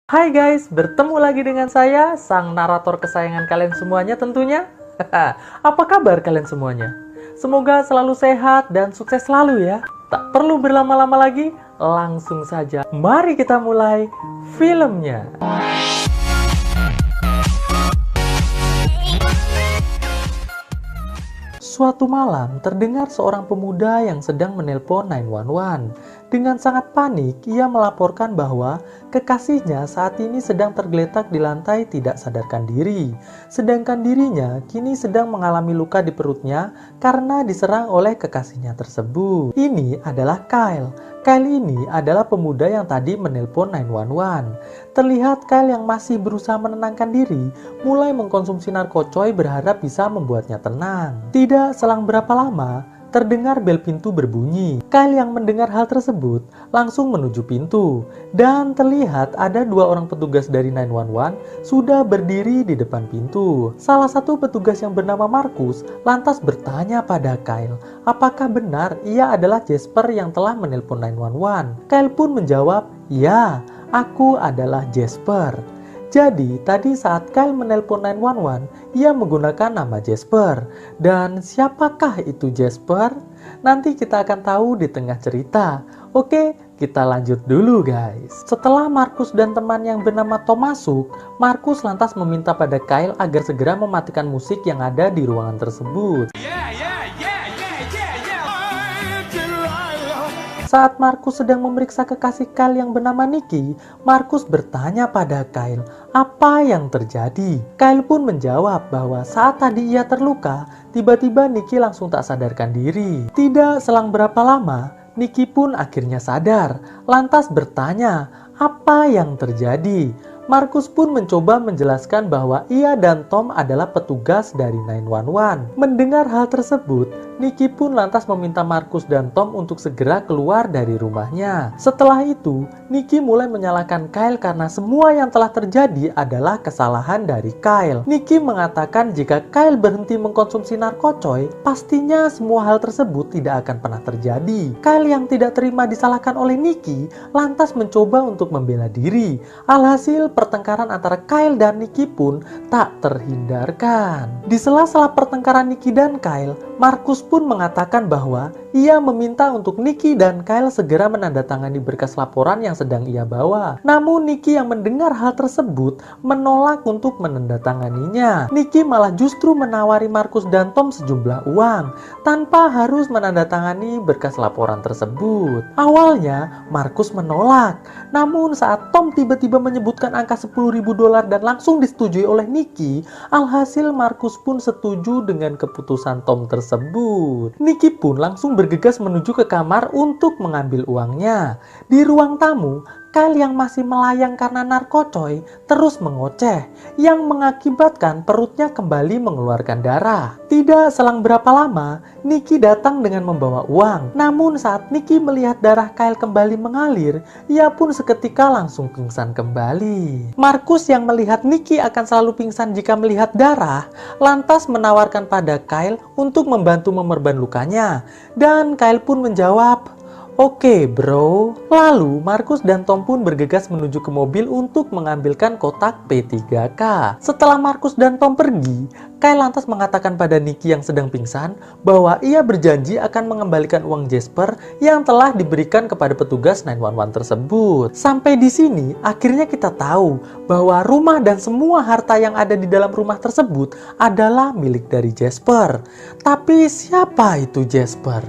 Hai guys, bertemu lagi dengan saya, sang narator kesayangan kalian semuanya tentunya. Apa kabar kalian semuanya? Semoga selalu sehat dan sukses selalu ya. Tak perlu berlama-lama lagi, langsung saja. Mari kita mulai filmnya. Suatu malam, terdengar seorang pemuda yang sedang menelpon 911. Dengan sangat panik, ia melaporkan bahwa kekasihnya saat ini sedang tergeletak di lantai tidak sadarkan diri. Sedangkan dirinya kini sedang mengalami luka di perutnya karena diserang oleh kekasihnya tersebut. Ini adalah Kyle. Kyle ini adalah pemuda yang tadi menelpon 911. Terlihat Kyle yang masih berusaha menenangkan diri, mulai mengkonsumsi narkocoy berharap bisa membuatnya tenang. Tidak selang berapa lama, terdengar bel pintu berbunyi. Kyle yang mendengar hal tersebut langsung menuju pintu. Dan terlihat ada dua orang petugas dari 911 sudah berdiri di depan pintu. Salah satu petugas yang bernama Markus lantas bertanya pada Kyle, apakah benar ia adalah Jasper yang telah menelpon 911? Kyle pun menjawab, ya, aku adalah Jasper. Jadi, tadi saat Kyle menelpon 911, ia menggunakan nama Jasper. Dan siapakah itu Jasper? Nanti kita akan tahu di tengah cerita. Oke, kita lanjut dulu guys. Setelah Markus dan teman yang bernama Tom masuk, Markus lantas meminta pada Kyle agar segera mematikan musik yang ada di ruangan tersebut. Saat Markus sedang memeriksa kekasih Kyle yang bernama Nikki, Markus bertanya pada Kyle, apa yang terjadi? Kyle pun menjawab bahwa saat tadi ia terluka, tiba-tiba Nikki langsung tak sadarkan diri. Tidak selang berapa lama, Nikki pun akhirnya sadar, lantas bertanya, apa yang terjadi? Markus pun mencoba menjelaskan bahwa ia dan Tom adalah petugas dari 911. Mendengar hal tersebut, Nikki pun lantas meminta Markus dan Tom untuk segera keluar dari rumahnya. Setelah itu, Nikki mulai menyalahkan Kyle karena semua yang telah terjadi adalah kesalahan dari Kyle. Nikki mengatakan jika Kyle berhenti mengkonsumsi narkocoy, pastinya semua hal tersebut tidak akan pernah terjadi. Kyle yang tidak terima disalahkan oleh Nikki, lantas mencoba untuk membela diri. Alhasil, pertengkaran antara Kyle dan Nikki pun tak terhindarkan. Di sela-sela pertengkaran Nikki dan Kyle, Markus pun mengatakan bahwa ia meminta untuk Nikki dan Kyle segera menandatangani berkas laporan yang sedang ia bawa. Namun Nikki yang mendengar hal tersebut menolak untuk menandatanganinya. Nikki malah justru menawari Markus dan Tom sejumlah uang tanpa harus menandatangani berkas laporan tersebut. Awalnya Markus menolak, namun saat Tom tiba-tiba menyebutkan angka $10.000 dan langsung disetujui oleh Nikki, alhasil Markus pun setuju dengan keputusan Tom tersebut. Nikki pun langsung bergegas menuju ke kamar untuk mengambil uangnya. Di ruang tamu, Kyle yang masih melayang karena narkocoy terus mengoceh, yang mengakibatkan perutnya kembali mengeluarkan darah. Tidak selang berapa lama, Nikki datang dengan membawa uang. Namun saat Nikki melihat darah Kyle kembali mengalir, ia pun seketika langsung pingsan kembali. Markus yang melihat Nikki akan selalu pingsan jika melihat darah, lantas menawarkan pada Kyle untuk membantu memerban lukanya. Dan Kyle pun menjawab, oke bro. Lalu Markus dan Tom pun bergegas menuju ke mobil untuk mengambilkan kotak P3K. Setelah Markus dan Tom pergi, Kyle lantas mengatakan pada Nikki yang sedang pingsan bahwa ia berjanji akan mengembalikan uang Jasper yang telah diberikan kepada petugas 911 tersebut. Sampai di sini akhirnya kita tahu bahwa rumah dan semua harta yang ada di dalam rumah tersebut adalah milik dari Jasper. Tapi siapa itu Jasper?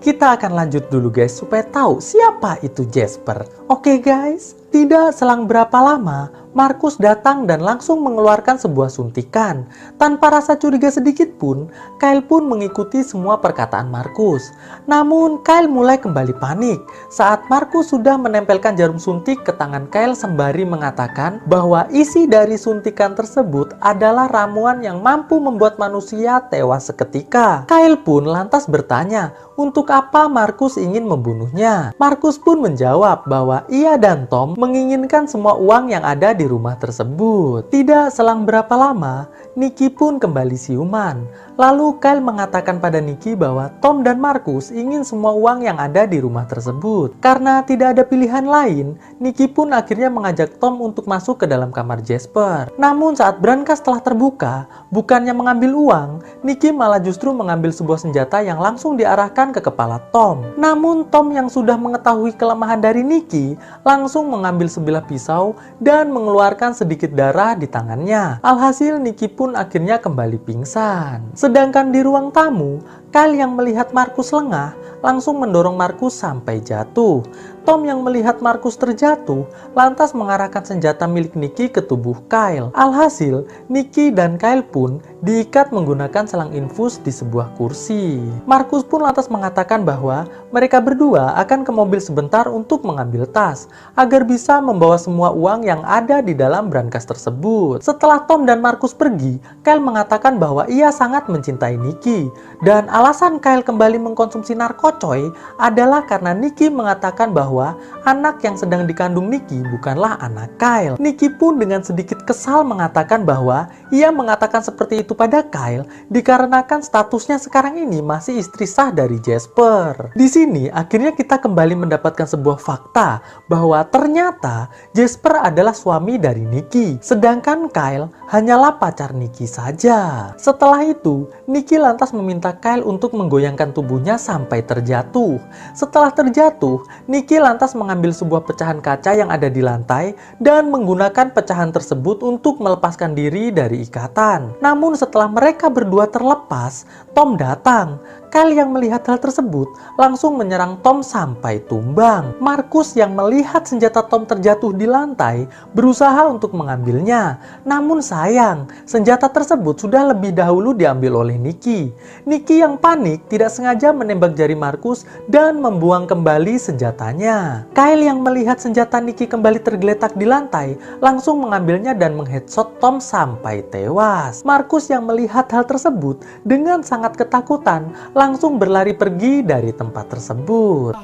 Kita akan lanjut dulu guys supaya tahu siapa itu Jasper. Oke guys, tidak selang berapa lama Markus datang dan langsung mengeluarkan sebuah suntikan. Tanpa rasa curiga sedikit pun, Kyle pun mengikuti semua perkataan Markus. Namun Kyle mulai kembali panik saat Markus sudah menempelkan jarum suntik ke tangan Kyle sembari mengatakan bahwa isi dari suntikan tersebut adalah ramuan yang mampu membuat manusia tewas seketika. Kyle pun lantas bertanya untuk apa Markus ingin membunuhnya. Markus pun menjawab bahwa ia dan Tom menginginkan semua uang yang ada di di rumah tersebut. Tidak selang berapa lama, Nicky pun kembali siuman. Lalu Kyle mengatakan pada Nicky bahwa Tom dan Marcus ingin semua uang yang ada di rumah tersebut. Karena tidak ada pilihan lain, Nicky pun akhirnya mengajak Tom untuk masuk ke dalam kamar Jasper. Namun saat brankas telah terbuka, bukannya mengambil uang, Nicky malah justru mengambil sebuah senjata yang langsung diarahkan ke kepala Tom. Namun Tom yang sudah mengetahui kelemahan dari Nicky, langsung mengambil sebilah pisau dan mengeluarkan sedikit darah di tangannya. Alhasil Nicky pun akhirnya kembali pingsan. Sedangkan di ruang tamu, Kyle yang melihat Marcus lengah langsung mendorong Marcus sampai jatuh. Tom yang melihat Marcus terjatuh lantas mengarahkan senjata milik Nicky ke tubuh Kyle. Alhasil, Nicky dan Kyle pun diikat menggunakan selang infus di sebuah kursi. Marcus pun lantas mengatakan bahwa mereka berdua akan ke mobil sebentar untuk mengambil tas agar bisa membawa semua uang yang ada di dalam brankas tersebut. Setelah Tom dan Marcus pergi, Kyle mengatakan bahwa ia sangat mencintai Nicky dan alasan Kyle kembali mengkonsumsi narkocoy adalah karena Nicky mengatakan bahwa anak yang sedang dikandung Nicky bukanlah anak Kyle. Nicky pun dengan sedikit kesal mengatakan bahwa ia mengatakan seperti itu pada Kyle dikarenakan statusnya sekarang ini masih istri sah dari Jasper. Di sini akhirnya kita kembali mendapatkan sebuah fakta bahwa ternyata Jasper adalah suami dari Nicky, sedangkan Kyle hanyalah pacar Nicky saja. Setelah itu, Nicky lantas meminta Kyle untuk menggoyangkan tubuhnya sampai terjatuh. Setelah terjatuh, Nicky lantas mengambil sebuah pecahan kaca yang ada di lantai dan menggunakan pecahan tersebut untuk melepaskan diri dari ikatan. Namun setelah mereka berdua terlepas, Tom datang. Kyle yang melihat hal tersebut langsung menyerang Tom sampai tumbang. Marcus yang melihat senjata Tom terjatuh di lantai berusaha untuk mengambilnya. Namun sayang, senjata tersebut sudah lebih dahulu diambil oleh Nicky. Nicky yang panik tidak sengaja menembak jari Marcus dan membuang kembali senjatanya. Kyle yang melihat senjata Nicky kembali tergeletak di lantai langsung mengambilnya dan mengheadshot Tom sampai tewas. Marcus yang melihat hal tersebut dengan sangat ketakutan langsung berlari pergi dari tempat tersebut.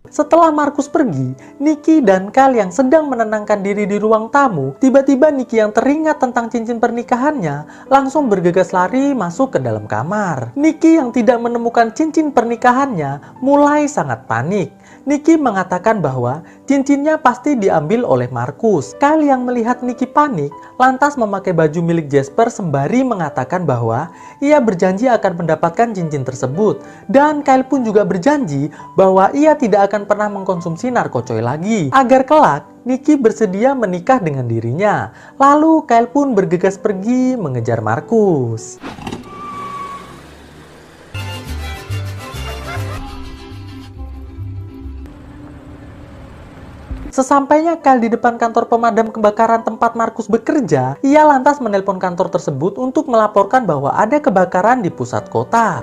Setelah Marcus pergi, Nicky dan Kyle yang sedang menenangkan diri di ruang tamu, tiba-tiba Nicky yang teringat tentang cincin pernikahannya langsung bergegas lari masuk ke dalam kamar. Nicky yang tidak menemukan cincin pernikahannya mulai sangat panik. Nicky mengatakan bahwa cincinnya pasti diambil oleh Marcus. Kyle yang melihat Nicky panik lantas memakai baju milik Jasper sembari mengatakan bahwa ia berjanji akan mendapatkan cincin tersebut. Dan Kyle pun juga berjanji bahwa ia tidak akan pernah mengkonsumsi narkocoy lagi agar kelak Nicky bersedia menikah dengan dirinya. Lalu Kyle pun bergegas pergi mengejar Marcus. Sesampainya Kyle di depan kantor pemadam kebakaran tempat Marcus bekerja, ia lantas menelpon kantor tersebut untuk melaporkan bahwa ada kebakaran di pusat kota.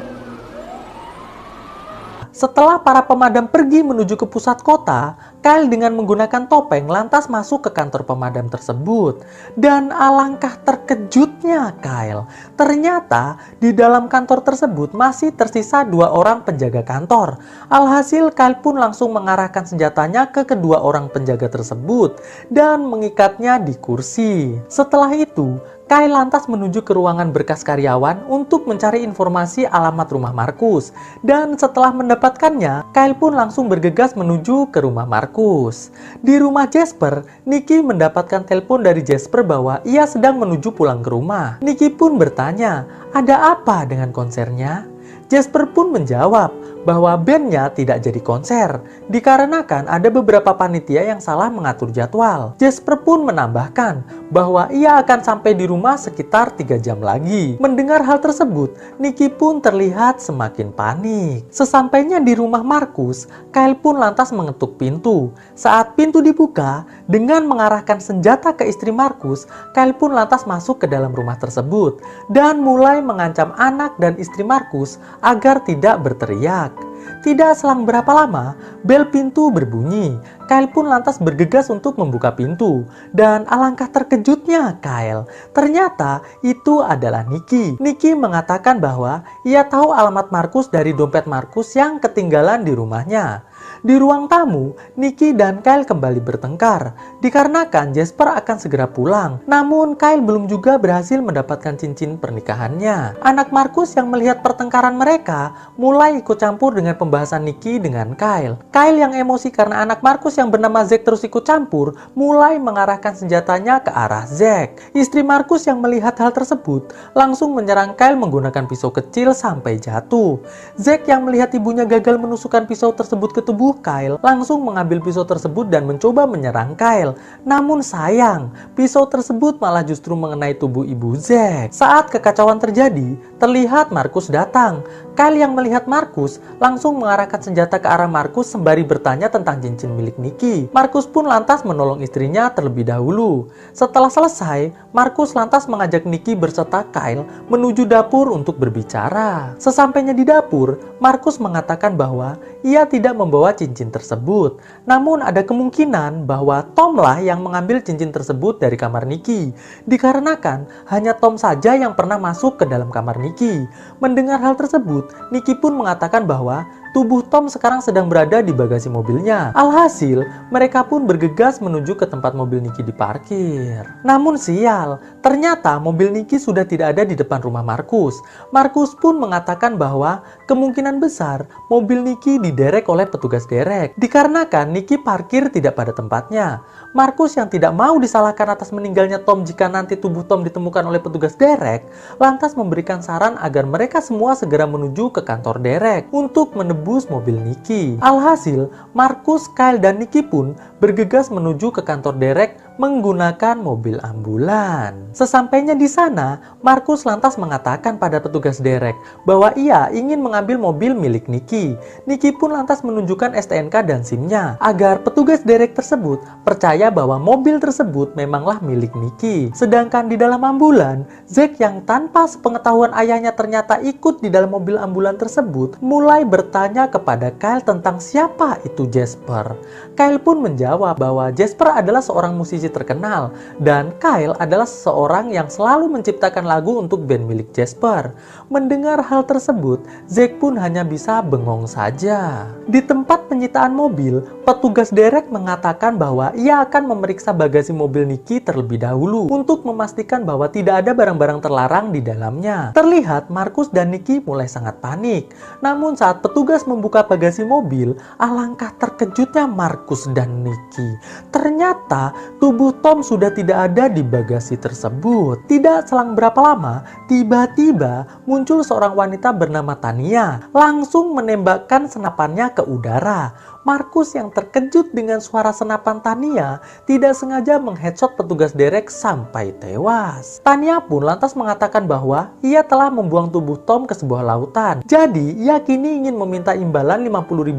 Setelah para pemadam pergi menuju ke pusat kota, Kyle dengan menggunakan topeng lantas masuk ke kantor pemadam tersebut. Dan alangkah terkejutnya Kyle, ternyata di dalam kantor tersebut masih tersisa 2 orang penjaga kantor. Alhasil Kyle pun langsung mengarahkan senjatanya ke kedua orang penjaga tersebut dan mengikatnya di kursi. Setelah itu, Kyle lantas menuju ke ruangan berkas karyawan untuk mencari informasi alamat rumah Marcus. Dan setelah mendapatkannya, Kyle pun langsung bergegas menuju ke rumah Marcus. Di rumah Jasper, Nicky mendapatkan telepon dari Jasper bahwa ia sedang menuju pulang ke rumah. Nicky pun bertanya, ada apa dengan konsernya? Jasper pun menjawab bahwa bandnya tidak jadi konser dikarenakan ada beberapa panitia yang salah mengatur jadwal. Jasper pun menambahkan bahwa ia akan sampai di rumah sekitar 3 jam lagi. Mendengar hal tersebut, Nicky pun terlihat semakin panik. Sesampainya di rumah Marcus, Kyle pun lantas mengetuk pintu. Saat pintu dibuka, dengan mengarahkan senjata ke istri Marcus, Kyle pun lantas masuk ke dalam rumah tersebut dan mulai mengancam anak dan istri Marcus agar tidak berteriak. Tidak selang berapa lama, bel pintu berbunyi. Kyle pun lantas bergegas untuk membuka pintu. Dan alangkah terkejutnya Kyle, ternyata itu adalah Nikki. Nikki mengatakan bahwa ia tahu alamat Marcus dari dompet Marcus yang ketinggalan di rumahnya. Di ruang tamu, Nikki dan Kyle kembali bertengkar, dikarenakan Jasper akan segera pulang. Namun Kyle belum juga berhasil mendapatkan cincin pernikahannya. Anak Marcus yang melihat pertengkaran mereka mulai ikut campur dengan pembahasan Nikki dengan Kyle. Kyle yang emosi karena anak Marcus yang bernama Zack terus ikut campur, mulai mengarahkan senjatanya ke arah Zack. Istri Marcus yang melihat hal tersebut langsung menyerang Kyle menggunakan pisau kecil sampai jatuh. Zack yang melihat ibunya gagal menusukkan pisau tersebut ke tubuh Kyle langsung mengambil pisau tersebut dan mencoba menyerang Kyle. Namun sayang, pisau tersebut malah justru mengenai tubuh ibu Zack. Saat kekacauan terjadi, terlihat Marcus datang. Kyle yang melihat Marcus langsung mengarahkan senjata ke arah Marcus sembari bertanya tentang cincin milik Nikki. Marcus pun lantas menolong istrinya terlebih dahulu. Setelah selesai, Marcus lantas mengajak Nikki berserta Kyle menuju dapur untuk berbicara. Sesampainya di dapur, Marcus mengatakan bahwa ia tidak membawa cincin tersebut. Namun ada kemungkinan bahwa Tom lah yang mengambil cincin tersebut dari kamar Nikki. Dikarenakan hanya Tom saja yang pernah masuk ke dalam kamar Nikki. Mendengar hal tersebut, Nikki pun mengatakan bahwa tubuh Tom sekarang sedang berada di bagasi mobilnya. Alhasil, mereka pun bergegas menuju ke tempat mobil Nikki diparkir. Namun sial, ternyata mobil Nikki sudah tidak ada di depan rumah Marcus. Marcus pun mengatakan bahwa kemungkinan besar mobil Nikki diderek oleh petugas derek. Dikarenakan Nikki parkir tidak pada tempatnya. Marcus yang tidak mau disalahkan atas meninggalnya Tom jika nanti tubuh Tom ditemukan oleh petugas derek, lantas memberikan saran agar mereka semua segera menuju ke kantor derek untuk menebus mobil Nikki. Alhasil, Marcus, Kyle, dan Nikki pun bergegas menuju ke kantor derek menggunakan mobil ambulan. Sesampainya di sana, Marcus lantas mengatakan pada petugas derek bahwa ia ingin mengambil mobil milik Nikki. Nikki pun lantas menunjukkan STNK dan SIM-nya agar petugas derek tersebut percaya bahwa mobil tersebut memanglah milik Nikki. Sedangkan di dalam ambulan, Zack yang tanpa sepengetahuan ayahnya ternyata ikut di dalam mobil ambulan tersebut mulai bertanya kepada Kyle tentang siapa itu Jasper. Kyle pun menjawab bahwa Jasper adalah seorang musisi terkenal dan Kyle adalah seseorang yang selalu menciptakan lagu untuk band milik Jasper. Mendengar hal tersebut, Zack pun hanya bisa bengong saja. Di tempat penyitaan mobil, petugas derek mengatakan bahwa ia akan memeriksa bagasi mobil Nikki terlebih dahulu untuk memastikan bahwa tidak ada barang-barang terlarang di dalamnya. Terlihat Marcus dan Nikki mulai sangat panik. Namun saat petugas membuka bagasi mobil, alangkah terkejutnya Marcus dan Nikki. Ternyata tubuh Tom sudah tidak ada di bagasi tersebut. Tidak selang berapa lama, tiba-tiba muncul seorang wanita bernama Tania, langsung menembakkan senapannya ke udara. Marcus yang terkejut dengan suara senapan Tania tidak sengaja mengheadshot petugas derek sampai tewas. Tania pun lantas mengatakan bahwa ia telah membuang tubuh Tom ke sebuah lautan. Jadi ia kini ingin meminta imbalan $50.000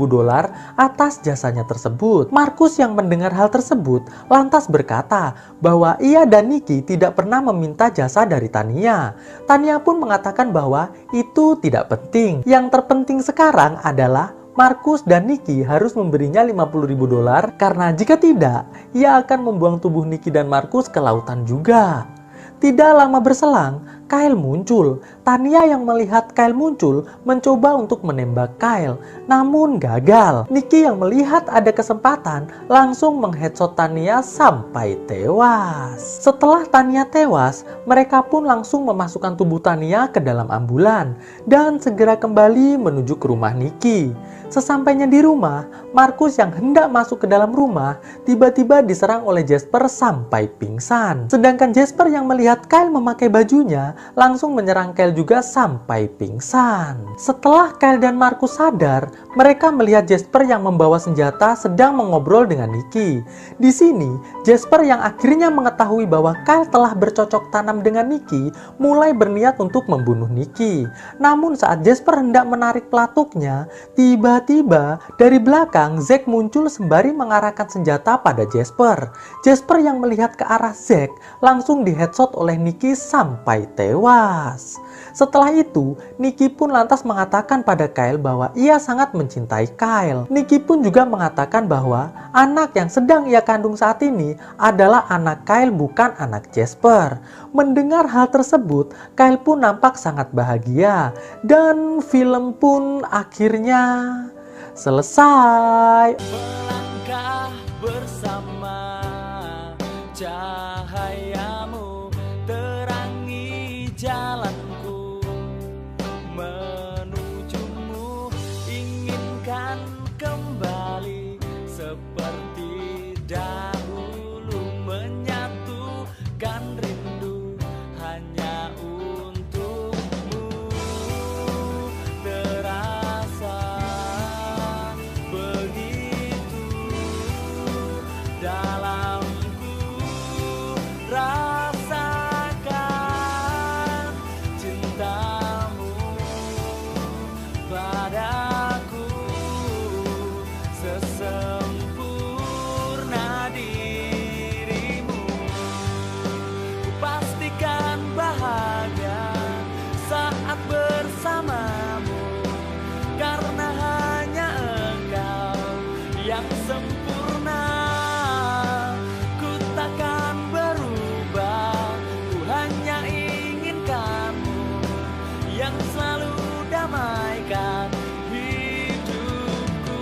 atas jasanya tersebut. Marcus yang mendengar hal tersebut lantas berkata bahwa ia dan Nikki tidak pernah meminta jasa dari Tania. Tania pun mengatakan bahwa itu tidak penting. Yang terpenting sekarang adalah Marcus dan Nikki harus memberinya $50.000 karena jika tidak, ia akan membuang tubuh Nikki dan Marcus ke lautan juga. Tidak lama berselang, Kyle muncul. Tania yang melihat Kyle muncul mencoba untuk menembak Kyle, namun gagal. Nikki yang melihat ada kesempatan langsung mengheadshot Tania sampai tewas. Setelah Tania tewas, mereka pun langsung memasukkan tubuh Tania ke dalam ambulan dan segera kembali menuju ke rumah Nikki. Sesampainya di rumah, Marcus yang hendak masuk ke dalam rumah tiba-tiba diserang oleh Jasper sampai pingsan. Sedangkan Jasper yang melihat Kyle memakai bajunya langsung menyerang Kyle juga sampai pingsan. Setelah Kyle dan Marcus sadar, mereka melihat Jasper yang membawa senjata sedang mengobrol dengan Nikki. Di sini, Jasper yang akhirnya mengetahui bahwa Kyle telah bercocok tanam dengan Nikki mulai berniat untuk membunuh Nikki. Namun saat Jasper hendak menarik pelatuknya, tiba-tiba Tiba-tiba dari belakang Zack muncul sembari mengarahkan senjata pada Jasper. Jasper yang melihat ke arah Zack langsung di-headshot oleh Nikki sampai tewas. Setelah itu, Nikki pun lantas mengatakan pada Kyle bahwa ia sangat mencintai Kyle. Nikki pun juga mengatakan bahwa anak yang sedang ia kandung saat ini adalah anak Kyle, bukan anak Jasper. Mendengar hal tersebut, Kyle pun nampak sangat bahagia dan film pun akhirnya selesai. Melangkah bersama, cahayamu terangi jalanku, menujumu inginkan kembali seperti dahulu, menyatukan rindu hanya untukmu. Terasa begitu dalamku, rasakan cintamu padaku sesempurna dirimu. Pastikan bahagia saat bersamamu, karena hanya engkau yang sempurna. Ku takkan berubah, ku hanya inginkanmu yang selalu damaikan hidupku.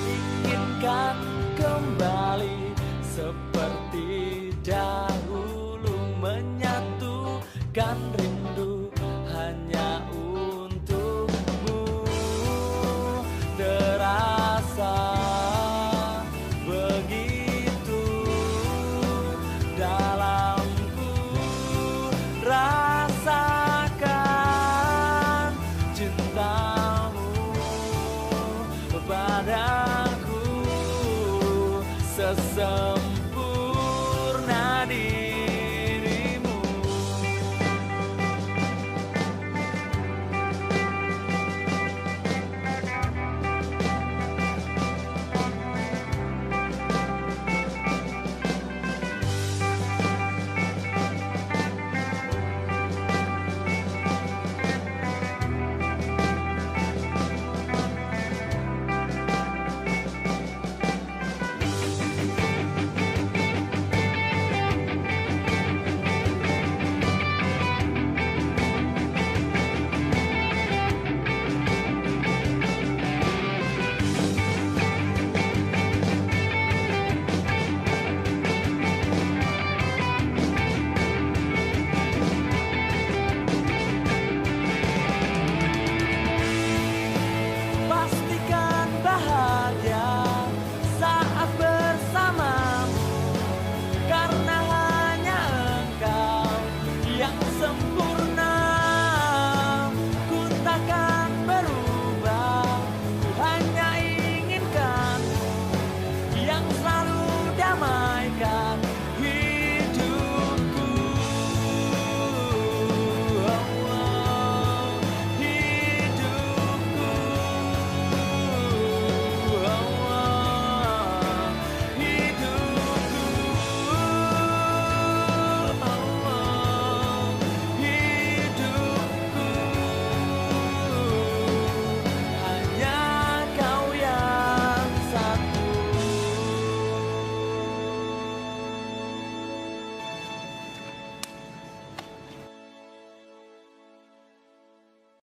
Inginkan kembali seperti dahulu, menyatukan rindu hanya untukmu. Terasa begitu dalamku, rasakan cintamu padaku sesempurna